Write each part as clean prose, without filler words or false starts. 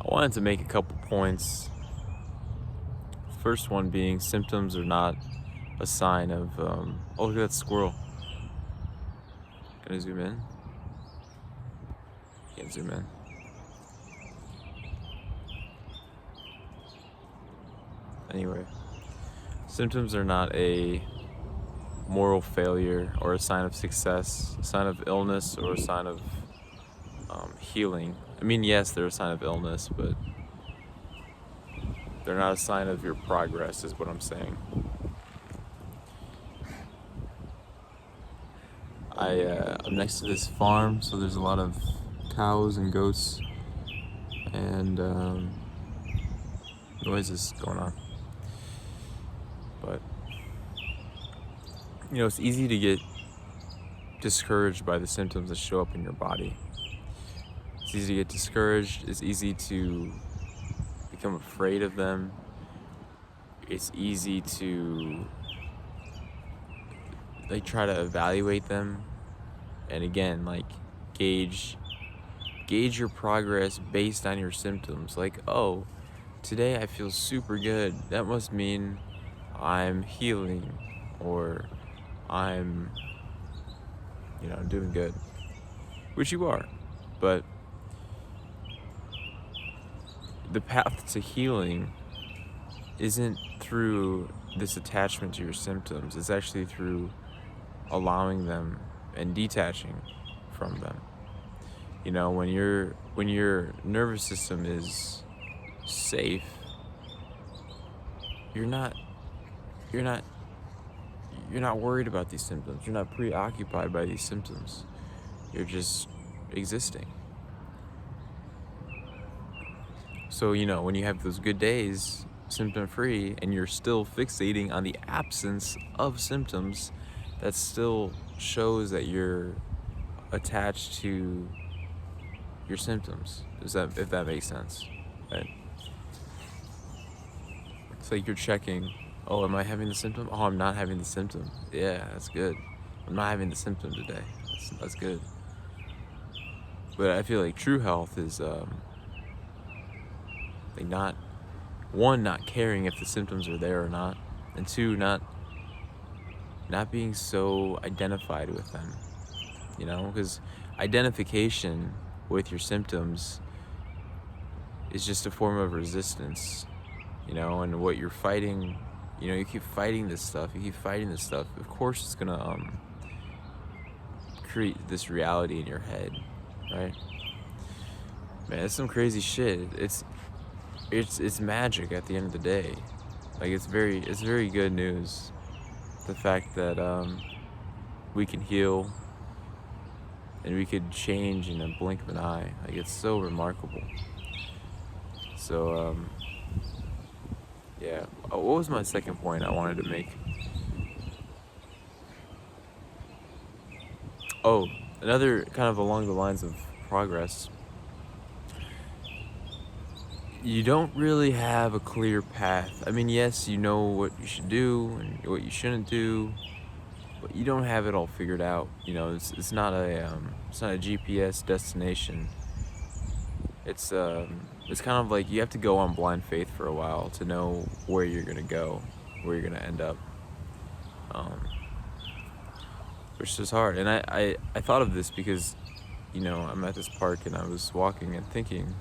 I wanted to make a couple points. First one being symptoms are not a sign of, oh, look at that squirrel. Can I zoom in? Can't zoom in. Anyway, symptoms are not a moral failure or a sign of success, a sign of illness, or a sign of healing. I mean, yes, they're a sign of illness, but they're not a sign of your progress, is what I'm saying. I'm next to this farm, so there's a lot of cows and goats and noises going on. But it's easy to get discouraged by the symptoms that show up in your body. It's easy to get discouraged. It's easy to become afraid of them. It's easy to try to evaluate them, and again, gauge your progress based on your symptoms. Like, oh, today I feel super good. That must mean I'm healing, or I'm doing good, which you are. But the path to healing isn't through this attachment to your symptoms. It's actually through allowing them and detaching from them. When your nervous system is safe, you're not worried about these symptoms. You're not preoccupied by these symptoms. You're just existing. So, when you have those good days, symptom free, and you're still fixating on the absence of symptoms, that still shows that you're attached to your symptoms. If that makes sense, right? It's like you're checking, oh, am I having the symptom? Oh, I'm not having the symptom. Yeah, that's good. I'm not having the symptom today. That's good. But I feel like true health is not caring if the symptoms are there or not, and two, not being so identified with them. Because identification with your symptoms is just a form of resistance. And what you're fighting, you keep fighting this stuff. Of course, it's gonna create this reality in your head, right? Man, it's some crazy shit. It's magic at the end of the day. It's very good news. The fact that we can heal and we could change in a blink of an eye. It's so remarkable. So yeah. What was my second point I wanted to make? Oh, another kind of along the lines of progress. You don't really have a clear path. I mean, yes, you know what you should do and what you shouldn't do, but you don't have it all figured out. It's not a GPS destination. It's kind of like you have to go on blind faith for a while to know where you're gonna go, where you're gonna end up, which is hard. And I thought of this because I'm at this park and I was walking and thinking,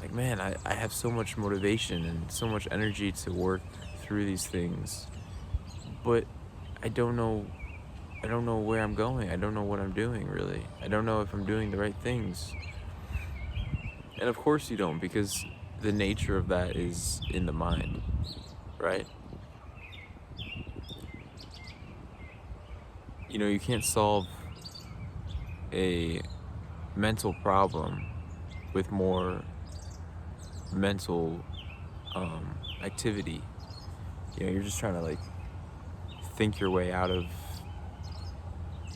like, man, I have so much motivation and so much energy to work through these things, but I don't know where I'm going. I don't know what I'm doing, really. I don't know if I'm doing the right things. And of course you don't, because the nature of that is in the mind, right? You can't solve a mental problem with more mental activity. You're just trying to think your way out of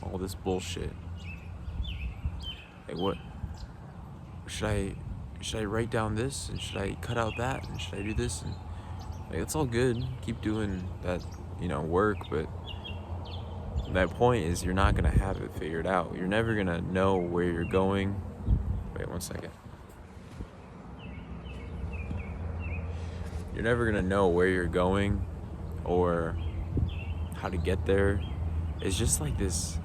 all this bullshit. What should I write down this, and should I cut out that, and should I do this? And it's all good. Keep doing that, work, but that point is you're not gonna have it figured out. You're never gonna know where you're going. Wait 1 second. you're never gonna know where you're going or how to get there. It's just like this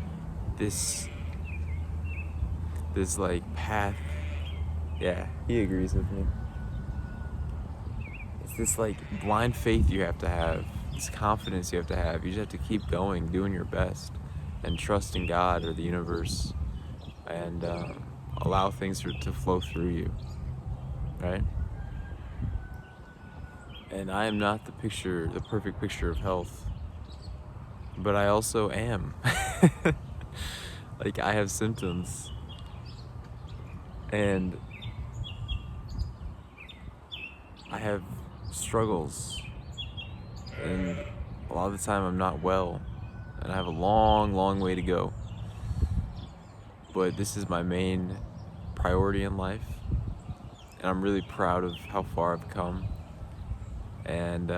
like path. Yeah, he agrees with me. It's this like blind faith you have to have, this confidence you have to have. You just have to keep going, doing your best, and trust in God or the universe, and allow things to flow through you, right? And I am not the perfect picture of health, but I also am. Like, I have symptoms, and I have struggles, and a lot of the time I'm not well, and I have a long, long way to go. But this is my main priority in life, and I'm really proud of how far I've come. And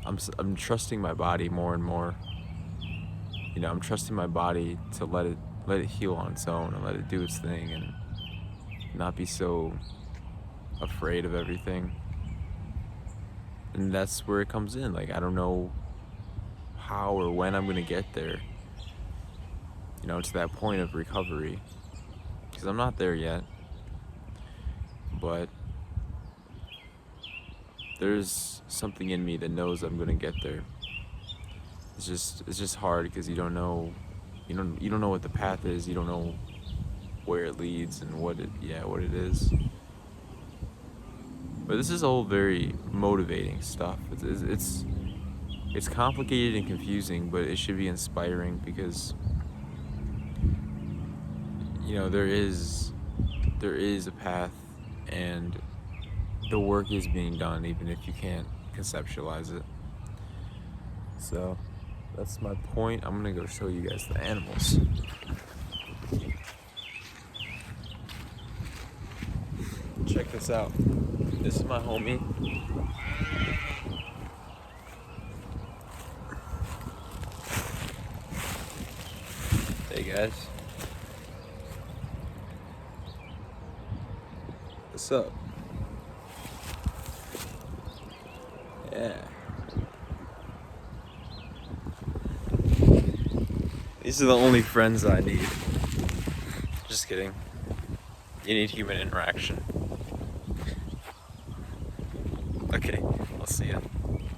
I'm trusting my body more and more. You know, I'm trusting my body to let it heal on its own and let it do its thing, and not be so afraid of everything. And that's where it comes in. Like, I don't know how or when I'm gonna get there, you know, to that point of recovery, because I'm not there yet. But there's something in me that knows I'm gonna get there. It's just hard because you don't know what the path is. You don't know where it leads and what it is. But this is all very motivating stuff. It's complicated and confusing, but it should be inspiring because, you know, there is a path, and the work is being done, even if you can't conceptualize it. So that's my point. I'm gonna go show you guys the animals. Check this out. This is my homie. Hey guys. What's up? Yeah. These are the only friends I need. Just kidding. You need human interaction. Okay, I'll see ya.